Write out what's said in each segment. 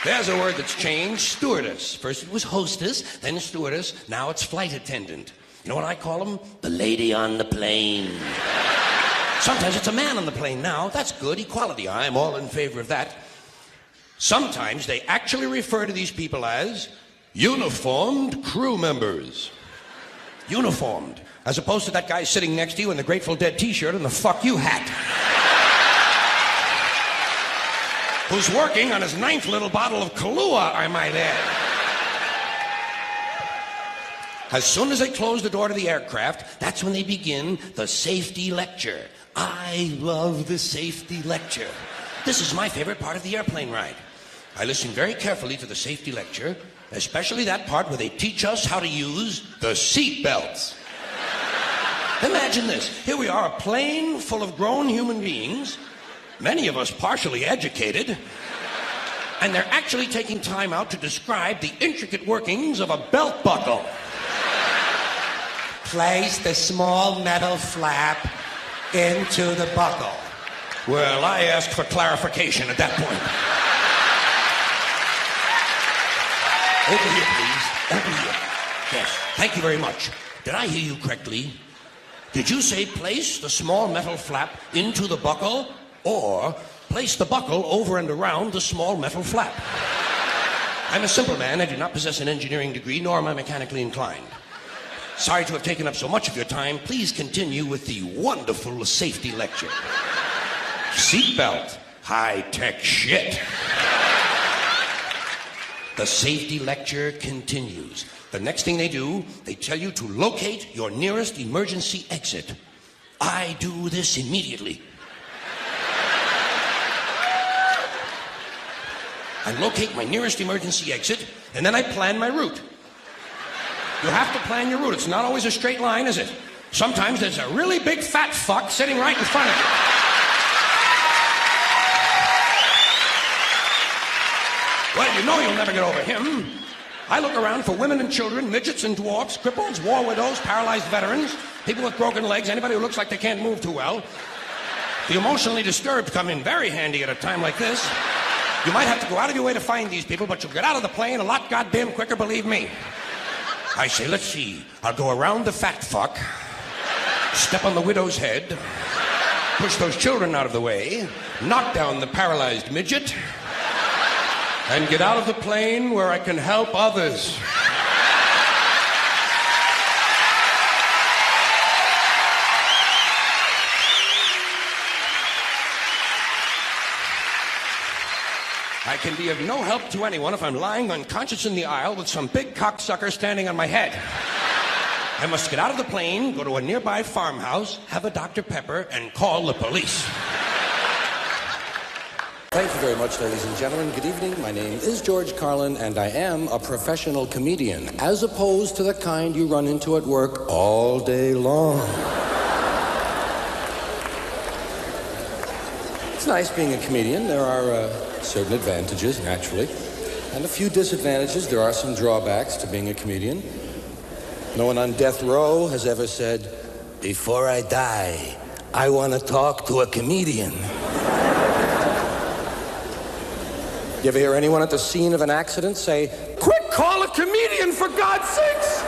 There's a word that's changed, stewardess. First it was hostess, then stewardess, now it's flight attendant. You know what I call them? The lady on the plane. Sometimes it's a man on the plane now. That's good, equality. I'm all in favor of that. Sometimes they actually refer to these people as uniformed crew members. Uniformed. As opposed to that guy sitting next to you in the Grateful Dead t-shirt and the fuck you hat. Who's working on his 9th little bottle of Kahlua, I might add. As soon as they close the door to the aircraft, that's when they begin the safety lecture. I love the safety lecture. This is my favorite part of the airplane ride. I listen very carefully to the safety lecture, especially that part where they teach us how to use the seat belts. Imagine this. Here we are, a plane full of grown human beings, many of us partially educated, and they're actually taking time out to describe the intricate workings of a belt buckle. Place the small metal flap into the buckle. Well, I asked for clarification at that point. Over here, please. Over here. Yes, thank you very much. Did I hear you correctly? Did you say place the small metal flap into the buckle, or place the buckle over and around the small metal flap? I'm a simple man. I do not possess an engineering degree, nor am I mechanically inclined. Sorry to have taken up so much of your time. Please continue with the wonderful safety lecture. Seatbelt. High-tech shit. The safety lecture continues. The next thing they do, they tell you to locate your nearest emergency exit. I do this immediately. I locate my nearest emergency exit, and then I plan my route. You have to plan your route. It's not always a straight line, is it? Sometimes there's a really big fat fuck sitting right in front of you. Well, you know you'll never get over him. I look around for women and children, midgets and dwarfs, cripples, war widows, paralyzed veterans, people with broken legs, anybody who looks like they can't move too well. The emotionally disturbed come in very handy at a time like this. You might have to go out of your way to find these people, but you'll get out of the plane a lot goddamn quicker, believe me. I say, let's see. I'll go around the fat fuck, step on the widow's head, push those children out of the way, knock down the paralyzed midget, and get out of the plane where I can help others. I can be of no help to anyone if I'm lying unconscious in the aisle with some big cocksucker standing on my head. I must get out of the plane, go to a nearby farmhouse, have a Dr. Pepper, and call the police. Thank you very much, ladies and gentlemen. Good evening. My name is George Carlin, and I am a professional comedian, as opposed to the kind you run into at work all day long. It's nice being a comedian. There are certain advantages, naturally, and a few disadvantages. There are some drawbacks to being a comedian. No one on death row has ever said, "Before I die, I want to talk to a comedian." You ever hear anyone at the scene of an accident say, "Quick, call a comedian, for God's sakes"?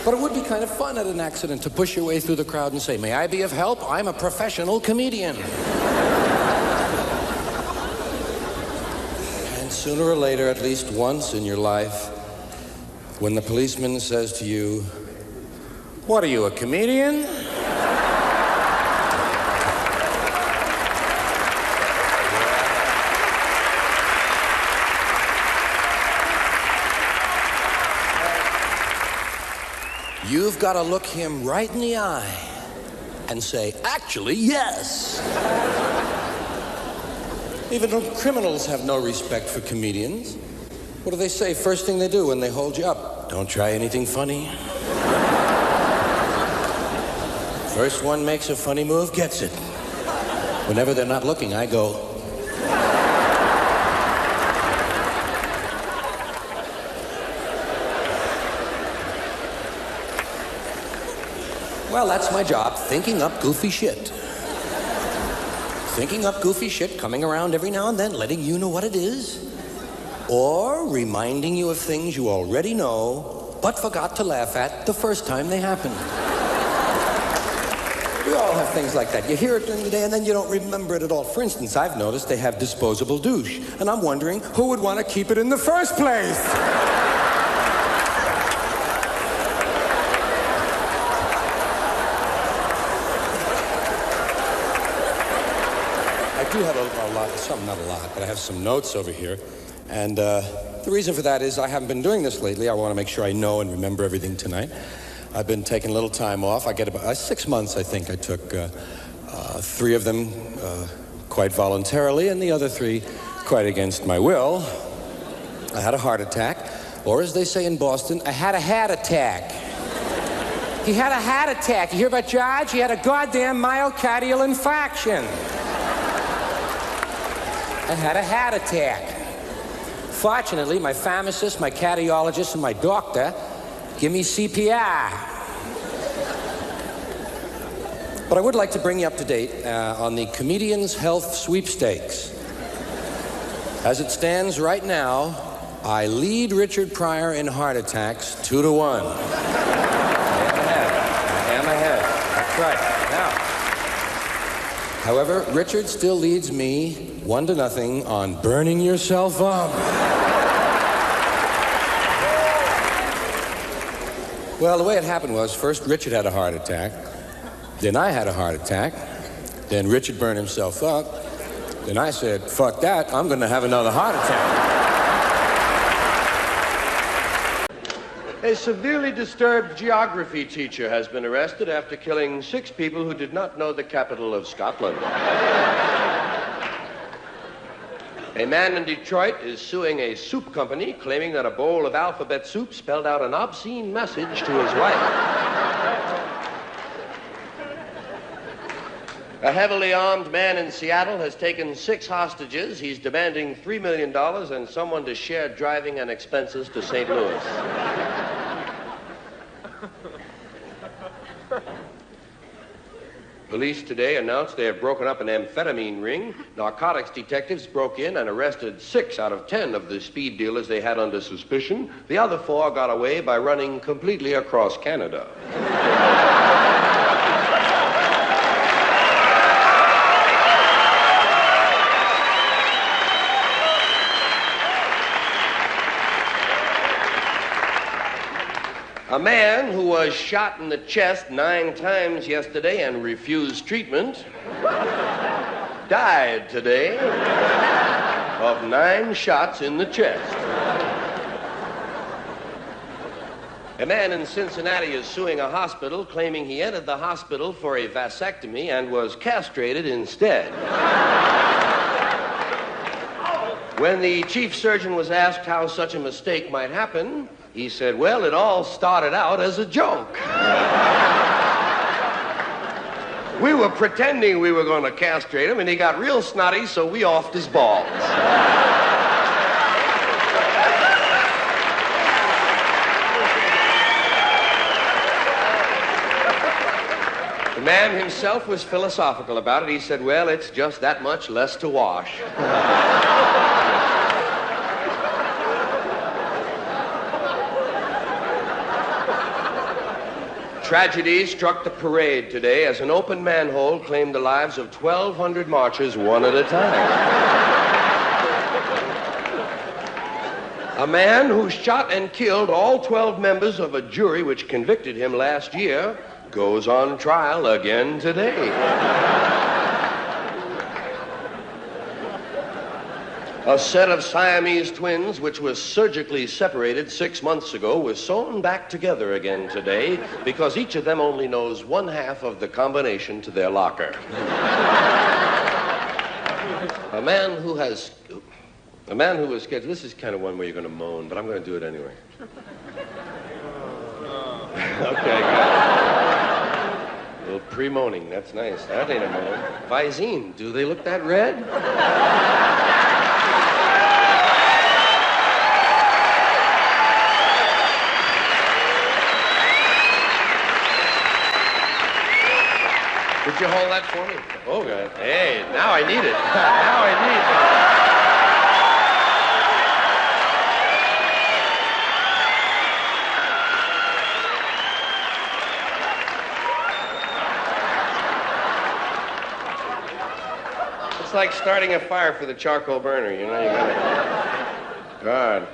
But it would be kind of fun at an accident to push your way through the crowd and say, "May I be of help? I'm a professional comedian." And sooner or later, at least once in your life, when the policeman says to you, "What are you, a comedian?" You've got to look him right in the eye and say, "Actually, yes." Even criminals have no respect for comedians. What do they say first thing they do when they hold you up? "Don't try anything funny." First one makes a funny move, gets it. Whenever they're not looking, I go, well, that's my job, thinking up goofy shit. thinking up goofy shit, coming around every now and then, letting you know what it is, or reminding you of things you already know, but forgot to laugh at the first time they happened. We all have things like that. You hear it during the day and then you don't remember it at all. For instance, I've noticed they have disposable douche, and I'm wondering who would want to keep it in the first place? I do have a lot, not a lot, but I have some notes over here. And the reason for that is I haven't been doing this lately. I want to make sure I know and remember everything tonight. I've been taking a little time off. I get about 6 months, I think. I took 3 of them quite voluntarily, and the other 3 quite against my will. I had a heart attack, or as they say in Boston, I had a hat attack. He had a hat attack. You hear about George? He had a goddamn myocardial infarction. I had a hat attack. Fortunately, my pharmacist, my cardiologist, and my doctor give me CPR. But I would like to bring you up to date on the Comedians Health Sweepstakes. As it stands right now, I lead Richard Pryor in heart attacks 2-1. I am ahead. That's right. Now, however, Richard still leads me 1-0 on burning yourself up. Well, the way it happened was, first Richard had a heart attack, then I had a heart attack, then Richard burned himself up, then I said, fuck that, I'm gonna have another heart attack. A severely disturbed geography teacher has been arrested after killing 6 people who did not know the capital of Scotland. A man in Detroit is suing a soup company, claiming that a bowl of alphabet soup spelled out an obscene message to his wife. A heavily armed man in Seattle has taken 6 hostages. He's demanding $3 million and someone to share driving and expenses to St. Louis. Police today announced they have broken up an amphetamine ring. Narcotics detectives broke in and arrested 6 out of 10 of the speed dealers they had under suspicion. The other 4 got away by running completely across Canada. A man who was shot in the chest 9 times yesterday and refused treatment died today of 9 shots in the chest. A man in Cincinnati is suing a hospital, claiming he entered the hospital for a vasectomy and was castrated instead. When the chief surgeon was asked how such a mistake might happen, he said, well, it all started out as a joke. We were pretending we were going to castrate him, and he got real snotty, so we offed his balls. The man himself was philosophical about it. He said, well, it's just that much less to wash. Tragedy struck the parade today as an open manhole claimed the lives of 1,200 marchers one at a time. A man who shot and killed all 12 members of a jury which convicted him last year goes on trial again today. A set of Siamese twins, which was surgically separated 6 months ago, was sewn back together again today because each of them only knows 1/2 of the combination to their locker. A man who was scheduled, this is kind of one where you're going to moan, but I'm going to do it anyway. Okay, good. A little pre-moaning, that's nice. That ain't a moan. Visine, do they look that red? The you hold that for me? Oh, God. Hey, now I need it. Now I need it. It's like starting a fire for the charcoal burner, you know? You gotta... God.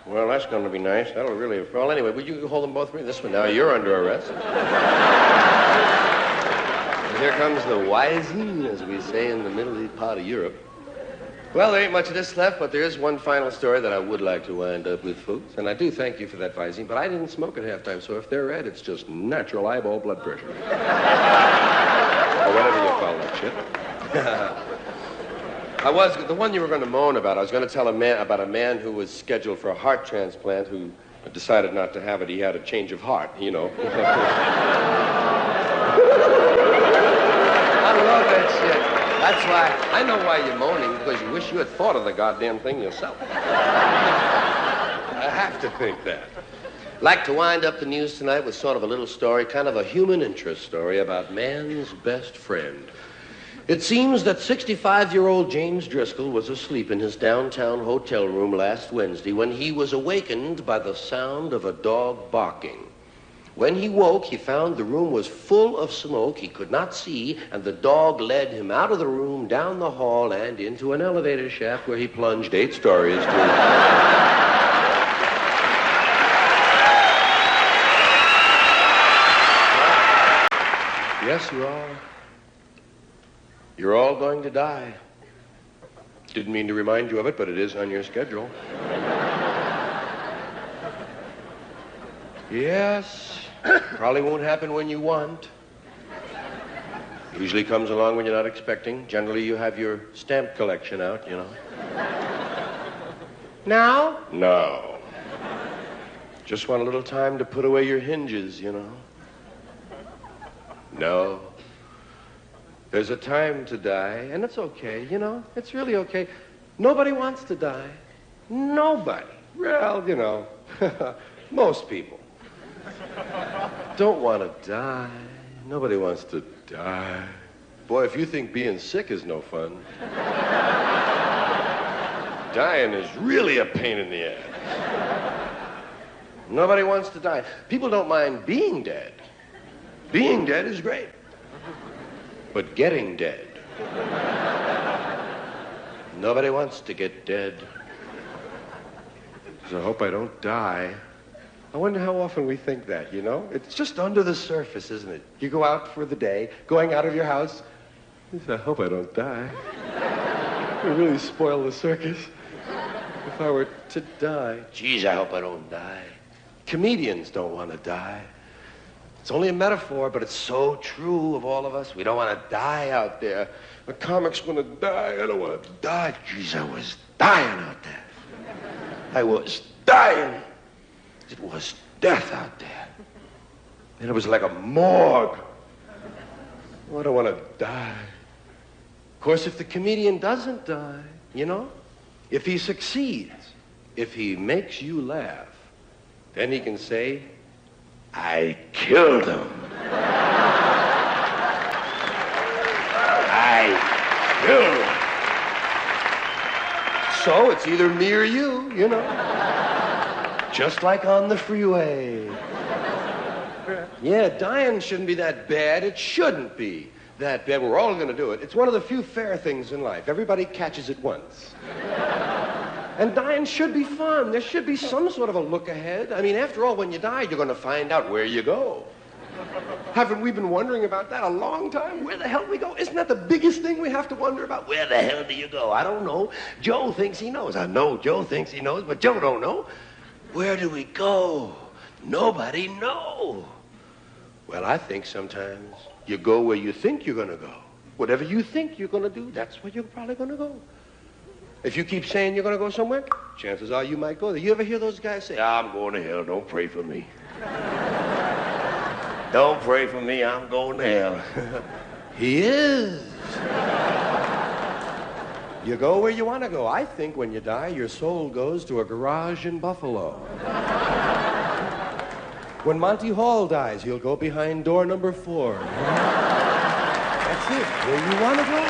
Well, that's going to be nice. That'll really... Well, anyway, would you hold them both for me? This one now, you're under arrest. And here comes the Weizen, as we say in the middle part of Europe. Well, there ain't much of this left, but there is one final story that I would like to wind up with, folks. And I do thank you for that Visine, but I didn't smoke at halftime, so if they're red, it's just natural eyeball blood pressure. Or whatever you call that shit. The one you were going to moan about, I was going to tell about a man who was scheduled for a heart transplant who decided not to have it. He had a change of heart, you know. I love that shit. That's why, I know why you're moaning, because you wish you had thought of the goddamn thing yourself. I have to think that. Like to wind up the news tonight with sort of a little story, kind of a human interest story about man's best friend. It seems that 65-year-old James Driscoll was asleep in his downtown hotel room last Wednesday when he was awakened by the sound of a dog barking. When he woke, he found the room was full of smoke he could not see, and the dog led him out of the room, down the hall, and into an elevator shaft where he plunged 8 stories to... Yes, you are. You're all going to die. Didn't mean to remind you of it, but it is on your schedule. Yes, probably won't happen when you want. Usually comes along when you're not expecting. Generally, you have your stamp collection out, you know. Now? No. Just want a little time to put away your hinges, you know. No. There's a time to die, and it's okay, you know? It's really okay. Nobody wants to die. Nobody. Well, you know, most people don't want to die. Nobody wants to die. Boy, if you think being sick is no fun, dying is really a pain in the ass. Nobody wants to die. People don't mind being dead. Being dead is great. But getting dead. Nobody wants to get dead. So I hope I don't die. I wonder how often we think that, you know? It's just under the surface, isn't it? You go out for the day, going out of your house. I hope I don't die. It would really spoil the circus if I were to die. Geez, I hope I don't die. Comedians don't want to die. It's only a metaphor, but it's so true of all of us. We don't want to die out there. A comic's going to die. I don't want to die. Geez, I was dying out there. I was dying. It was death out there. And it was like a morgue. Oh, I don't want to die. Of course, if the comedian doesn't die, you know, if he succeeds, if he makes you laugh, then he can say, I killed him. I killed him. So it's either me or you know. Just like on the freeway. Yeah, dying shouldn't be that bad. It shouldn't be that bad. We're all going to do it. It's one of the few fair things in life. Everybody catches it once. And dying should be fun. There should be some sort of a look ahead. I mean, after all, when you die, you're going to find out where you go. Haven't we been wondering about that a long time? Where the hell do we go? Isn't that the biggest thing we have to wonder about? Where the hell do you go? I don't know. Joe thinks he knows. I know Joe thinks he knows, but Joe don't know. Where do we go? Nobody knows. Well, I think sometimes you go where you think you're going to go. Whatever you think you're going to do, that's where you're probably going to go. If you keep saying you're going to go somewhere, chances are you might go there. You ever hear those guys say, I'm going to hell, don't pray for me. Don't pray for me, I'm going to hell. He is. You go where you want to go. I think when you die, your soul goes to a garage in Buffalo. When Monty Hall dies, he'll go behind door number 4. That's That's it. Where you want to go.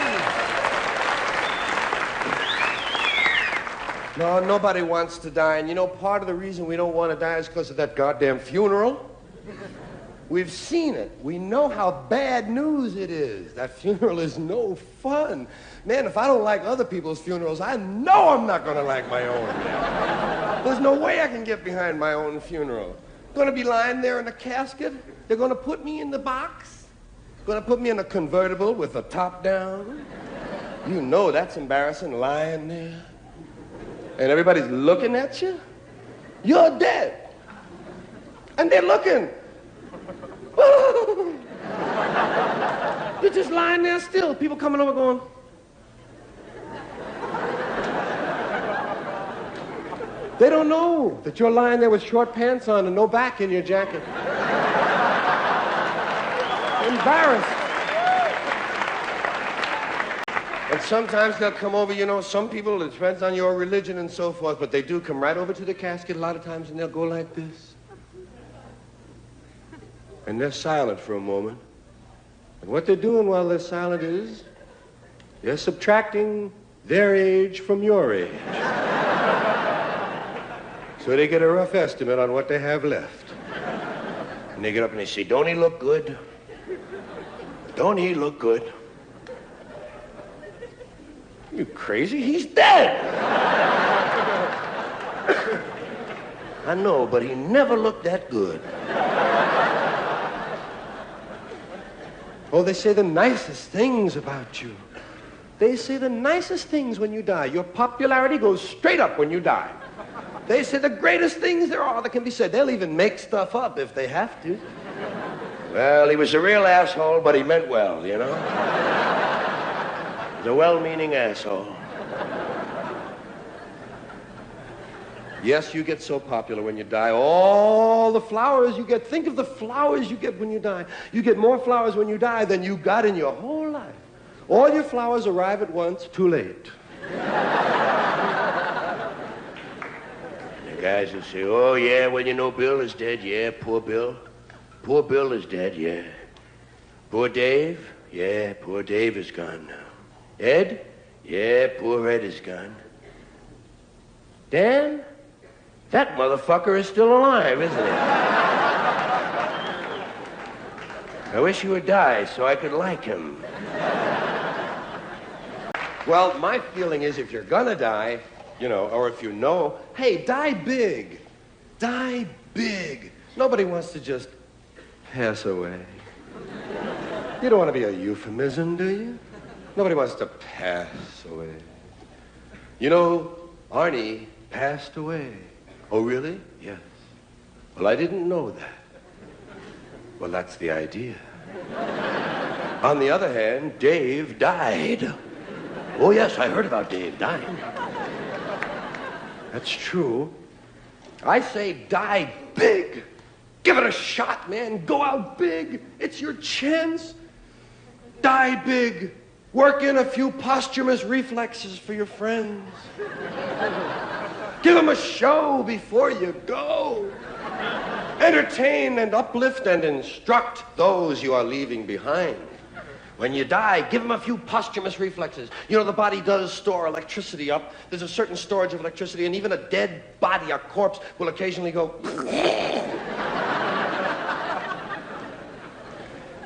No, nobody wants to die. And you know, part of the reason we don't want to die is because of that goddamn funeral. We've seen it. We know how bad news it is. That funeral is no fun. Man, if I don't like other people's funerals, I know I'm not going to like my own. There's no way I can get behind my own funeral. Going to be lying there in a casket. They're going to put me in the box. Going to put me in a convertible with the top down. You know that's embarrassing, lying there. And everybody's looking at you. You're dead. And they're looking. You're just lying there still. People coming over going. They don't know that you're lying there with short pants on and no back in your jacket. Embarrassed. And sometimes they'll come over, you know, some people, it depends on your religion and so forth, but they do come right over to the casket a lot of times and they'll go like this. And they're silent for a moment. And what they're doing while they're silent is they're subtracting their age from your age. So they get a rough estimate on what they have left. And they get up and they say, don't he look good? Don't he look good? You crazy? He's dead! I know, but he never looked that good. Oh, they say the nicest things about you. They say the nicest things when you die. Your popularity goes straight up when you die. They say the greatest things there are that can be said. They'll even make stuff up if they have to. Well, he was a real asshole, but he meant well, you know? He's a well-meaning asshole. Yes, you get so popular when you die. All the flowers you get. Think of the flowers you get when you die. You get more flowers when you die than you got in your whole life. All your flowers arrive at once, too late. The guys will say, oh, yeah, well, you know, Bill is dead. Yeah, poor Bill. Poor Bill is dead, yeah. Poor Dave? Yeah, poor Dave is gone now. Ed? Yeah, poor Ed is gone. Dan? That motherfucker is still alive, isn't he? I wish he would die so I could like him. Well, my feeling is if you're gonna die, you know, or if you know, hey, die big. Die big. Nobody wants to just pass away. You don't want to be a euphemism, do you? Nobody wants to pass away. You know, Arnie passed away. Oh, really? Yes. Well, I didn't know that. Well, that's the idea. On the other hand, Dave died. Oh, yes, I heard about Dave dying. That's true. I say die big. Give it a shot, man. Go out big. It's your chance. Die big. Work in a few posthumous reflexes for your friends. Give them a show before you go. Entertain and uplift and instruct those you are leaving behind. When you die, give them a few posthumous reflexes. You know, the body does store electricity up. There's a certain storage of electricity, and even a dead body, a corpse, will occasionally go...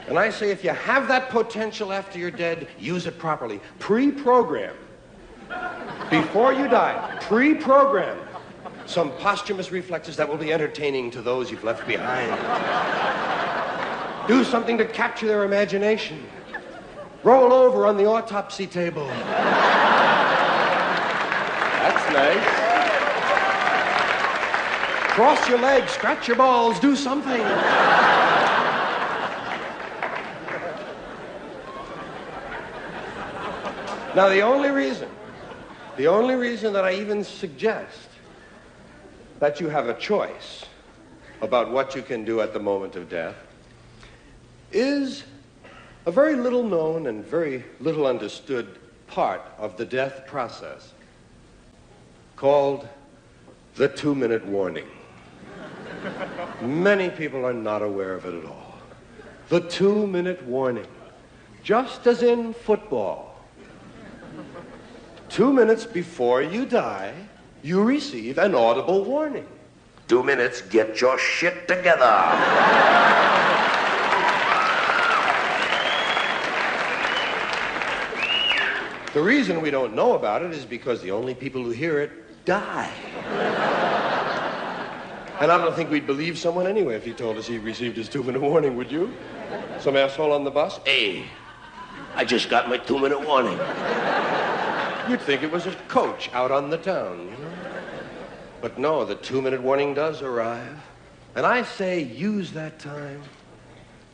And I say, if you have that potential after you're dead, use it properly. Pre-program. Before you die, pre-program some posthumous reflexes that will be entertaining to those you've left behind. Do something to capture their imagination. Roll over on the autopsy table. That's nice. Cross your legs, scratch your balls, do something. Now, the only reason that I even suggest that you have a choice about what you can do at the moment of death is a very little known and very little understood part of the death process called the 2-minute warning. Many people are not aware of it at all. The 2-minute warning. just as in football. 2 minutes before you die, you receive an audible warning. 2 minutes, get your shit together. The reason we don't know about it is because the only people who hear it die. And I don't think we'd believe someone anyway if he told us he received his 2-minute warning, would you? Some asshole on the bus? Hey, I just got my 2-minute warning. You'd think it was a coach out on the town, you know? But no, the 2-minute warning does arrive. And I say use that time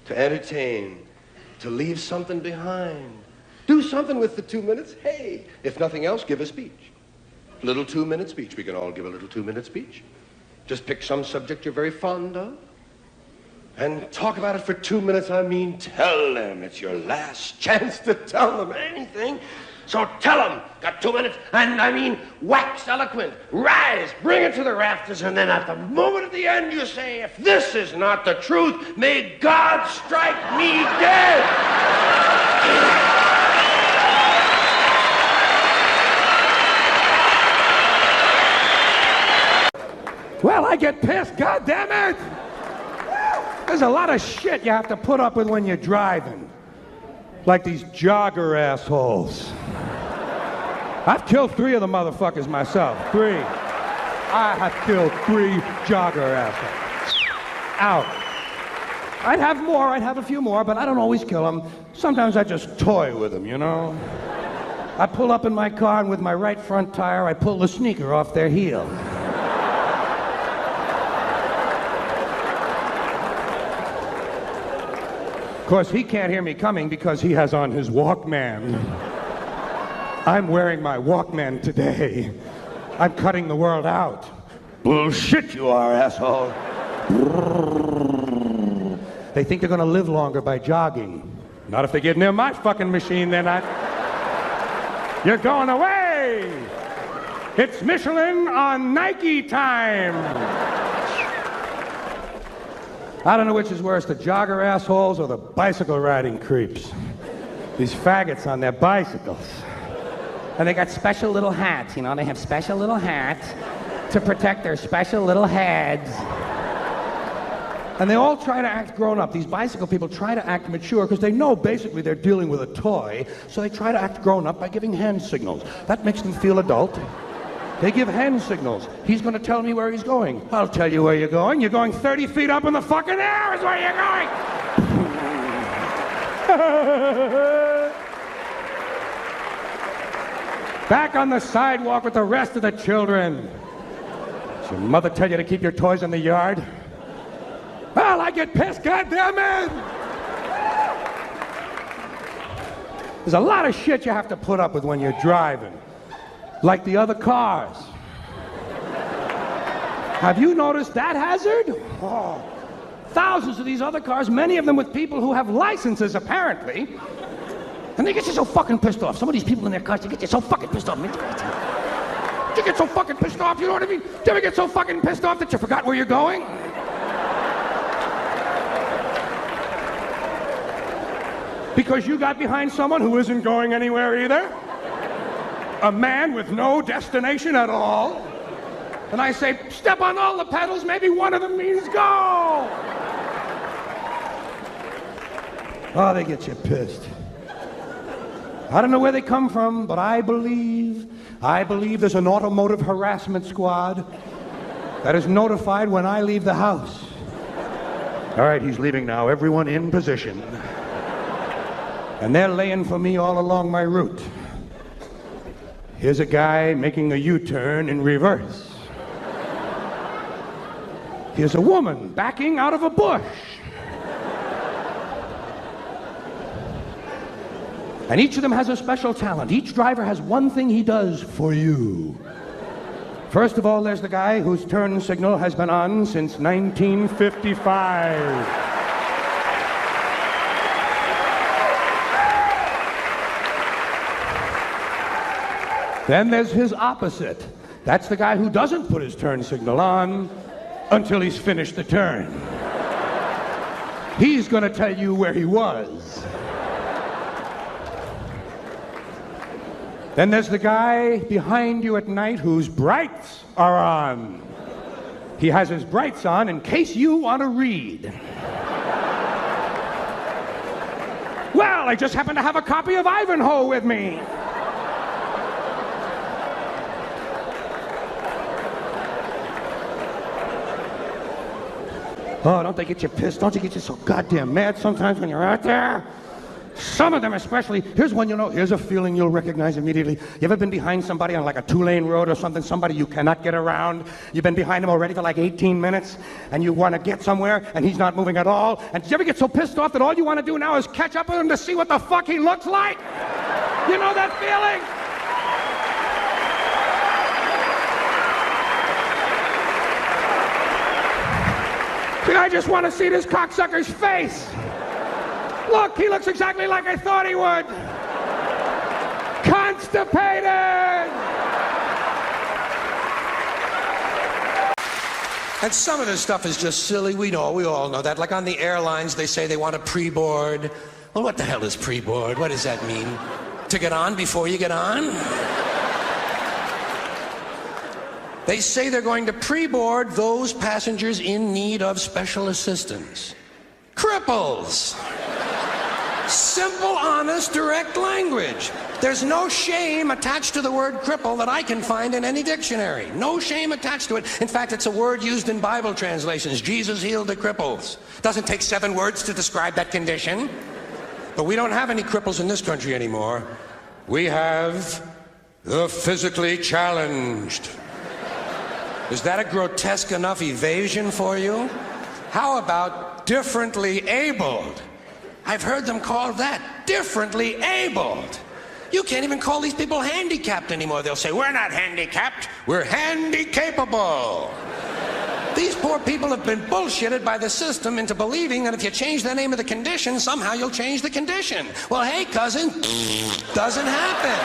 to entertain, to leave something behind. Do something with the 2 minutes. Hey, if nothing else, give a speech. Little 2-minute speech. We can all give a little 2-minute speech. Just pick some subject you're very fond of and talk about it for 2 minutes. I mean, tell them. It's your last chance to tell them anything. So tell them. Got 2 minutes. And I mean, wax eloquent. Rise. Bring it to the rafters. And then at the moment at the end, you say, if this is not the truth, may God strike me dead. Well, I get pissed, God damn it! There's a lot of shit you have to put up with when you're driving. Like these jogger assholes. I've killed 3 of the motherfuckers myself. 3. I have killed 3 jogger assholes. Out. I'd have more, I'd have a few more, but I don't always kill them. Sometimes I just toy with them, you know? I pull up in my car and with my right front tire, I pull the sneaker off their heel. Of course, he can't hear me coming because he has on his Walkman. I'm wearing my Walkman today. I'm cutting the world out. Bullshit you are, asshole. They think they're gonna live longer by jogging. Not if they get near my fucking machine, they're not. You're going away! It's Michelin on Nike time! I don't know which is worse, the jogger assholes or the bicycle riding creeps. These faggots on their bicycles. And they got special little hats, you know, they have special little hats to protect their special little heads. And they all try to act grown up. These bicycle people try to act mature because they know basically they're dealing with a toy, so they try to act grown up by giving hand signals. That makes them feel adult. They give hand signals. He's going to tell me where he's going. I'll tell you where you're going. You're going 30 feet up in the fucking air is where you're going. Back on the sidewalk with the rest of the children. Does your mother tell you to keep your toys in the yard? Well, I get pissed, goddammit! There's a lot of shit you have to put up with when you're driving. Like the other cars. Have you noticed that hazard? Oh, thousands of these other cars, many of them with people who have licenses, apparently. And they get you so fucking pissed off. Some of these people in their cars, they get you so fucking pissed off. You get so fucking pissed off, you know what I mean? Do you ever get so fucking pissed off that you forgot where you're going? Because you got behind someone who isn't going anywhere either? A man with no destination at all? And I say, step on all the pedals, maybe one of them means go! Oh, they get you pissed. I don't know where they come from, but I believe there's an automotive harassment squad that is notified when I leave the house. All right, he's leaving now. Everyone in position. And they're laying for me all along my route. Here's a guy making a U-turn in reverse. Here's a woman backing out of a bush. And each of them has a special talent. Each driver has one thing he does for you. First of all, there's the guy whose turn signal has been on since 1955. Then there's his opposite. That's the guy who doesn't put his turn signal on until he's finished the turn. He's going to tell you where he was. Then there's the guy behind you at night whose brights are on. He has his brights on in case you want to read. Well, I just happen to have a copy of Ivanhoe with me. Oh, don't they get you pissed? Don't you get you so goddamn mad sometimes when you're out there? Some of them especially. Here's one you know. Here's a feeling you'll recognize immediately. You ever been behind somebody on like a 2-lane road or something, somebody you cannot get around? You've been behind him already for like 18 minutes, and you want to get somewhere, and he's not moving at all? And did you ever get so pissed off that all you want to do now is catch up with him to see what the fuck he looks like? You know that feeling? I just want to see this cocksucker's face. Look, he looks exactly like I thought he would. Constipated! And some of this stuff is just silly. We all know that. Like on the airlines, they say they want a pre-board. Well, what the hell is pre-board? What does that mean? To get on before you get on? They say they're going to pre-board those passengers in need of special assistance. Cripples! Simple, honest, direct language. There's no shame attached to the word cripple that I can find in any dictionary. No shame attached to it. In fact, it's a word used in Bible translations. Jesus healed the cripples. Doesn't take 7 words to describe that condition. But we don't have any cripples in this country anymore. We have the physically challenged. Is that a grotesque enough evasion for you? How about differently abled? I've heard them called that, differently abled. You can't even call these people handicapped anymore. They'll say, we're not handicapped, we're handy-capable. These poor people have been bullshitted by the system into believing that if you change the name of the condition, somehow you'll change the condition. Well, hey, cousin, doesn't happen.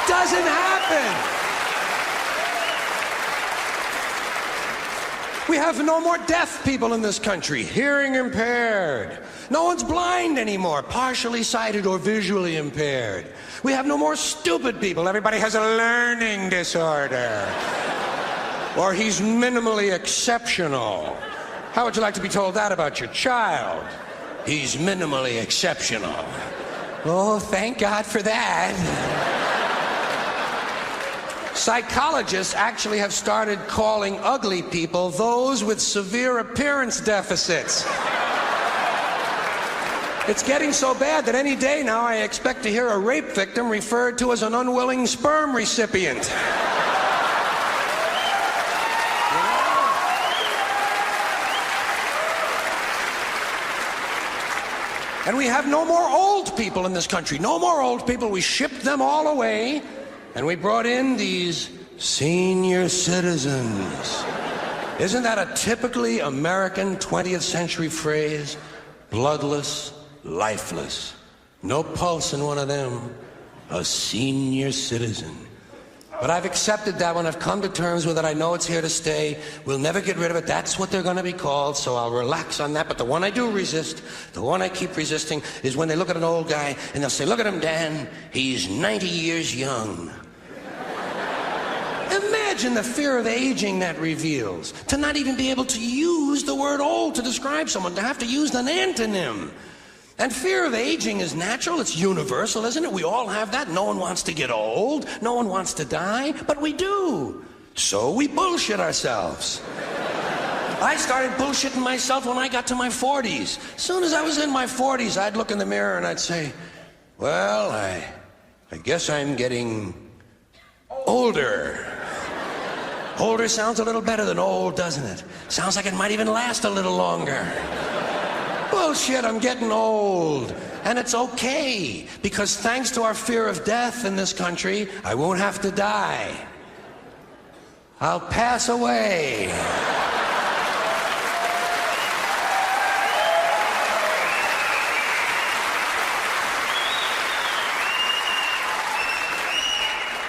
Doesn't happen. We have no more deaf people in this country, hearing impaired. No one's blind anymore, partially sighted or visually impaired. We have no more stupid people. Everybody has a learning disorder. Or he's minimally exceptional. How would you like to be told that about your child? He's minimally exceptional. Oh, thank God for that. Psychologists actually have started calling ugly people those with severe appearance deficits. It's getting so bad that any day now I expect to hear a rape victim referred to as an unwilling sperm recipient. And we have no more old people in this country. No more old people. We shipped them all away. And we brought in these senior citizens. Isn't that a typically American 20th century phrase? Bloodless, lifeless. No pulse in one of them. A senior citizen. But I've accepted that one. I've come to terms with it. I know it's here to stay. We'll never get rid of it. That's what they're going to be called, so I'll relax on that. But the one I do resist, the one I keep resisting, is when they look at an old guy and they'll say, look at him, Dan. He's 90 years young. Imagine the fear of aging that reveals. To not even be able to use the word old to describe someone, to have to use an antonym. And fear of aging is natural, it's universal, isn't it? We all have that. No one wants to get old, no one wants to die, but we do. So we bullshit ourselves. I started bullshitting myself when I got to my 40s. As soon as I was in my 40s, I'd look in the mirror and I'd say, well, I guess I'm getting older. Older sounds a little better than old, doesn't it? Sounds like it might even last a little longer. Bullshit, I'm getting old. And it's okay, because thanks to our fear of death in this country, I won't have to die. I'll pass away.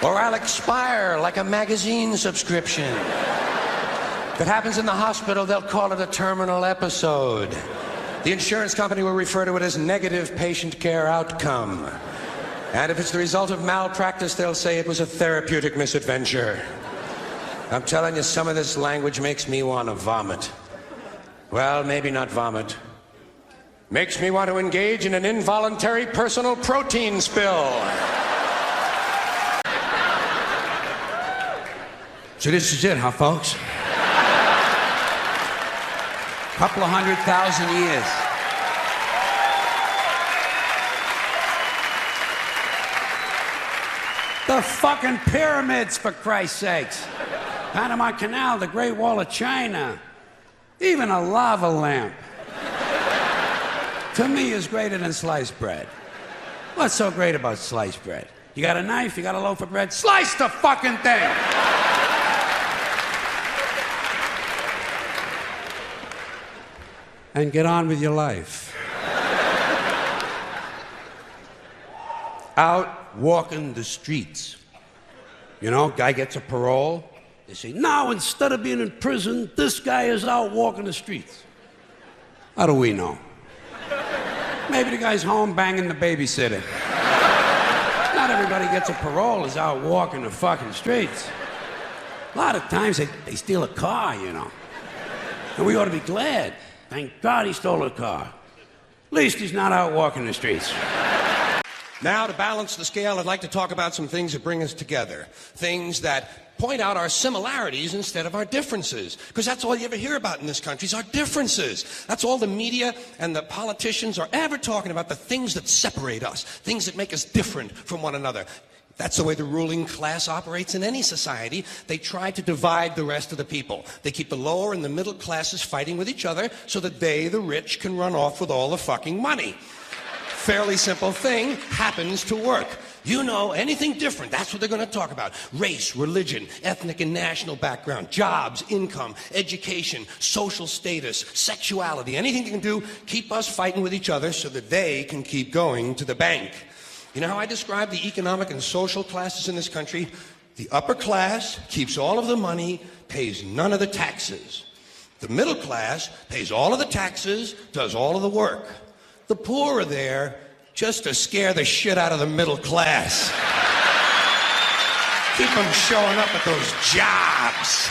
Or I'll expire like a magazine subscription. If it happens in the hospital, they'll call it a terminal episode. The insurance company will refer to it as negative patient care outcome. And if it's the result of malpractice, they'll say it was a therapeutic misadventure. I'm telling you, some of this language makes me want to vomit. Well, maybe not vomit. Makes me want to engage in an involuntary personal protein spill. So this is it, huh, folks? Couple of 100,000 years. The fucking pyramids, for Christ's sakes. Panama Canal, the Great Wall of China. Even a lava lamp. To me, is greater than sliced bread. What's so great about sliced bread? You got a knife, you got a loaf of bread, slice the fucking thing! And get on with your life. Out walking the streets. You know, guy gets a parole. They say, now instead of being in prison, this guy is out walking the streets. How do we know? Maybe the guy's home banging the babysitter. Not everybody gets a parole is out walking the fucking streets. A lot of times they steal a car, you know. And we ought to be glad. Thank God he stole a car. At least he's not out walking the streets. Now, to balance the scale, I'd like to talk about some things that bring us together. Things that point out our similarities instead of our differences. Because that's all you ever hear about in this country is our differences. That's all the media and the politicians are ever talking about, the things that separate us, things that make us different from one another. That's the way the ruling class operates in any society. They try to divide the rest of the people. They keep the lower and the middle classes fighting with each other so that they, the rich, can run off with all the fucking money. Fairly simple thing, happens to work. You know, anything different, that's what they're going to talk about. Race, religion, ethnic and national background, jobs, income, education, social status, sexuality, anything they can do, keep us fighting with each other so that they can keep going to the bank. You know how I describe the economic and social classes in this country? The upper class keeps all of the money, pays none of the taxes. The middle class pays all of the taxes, does all of the work. The poor are there just to scare the shit out of the middle class. Keep them showing up at those jobs.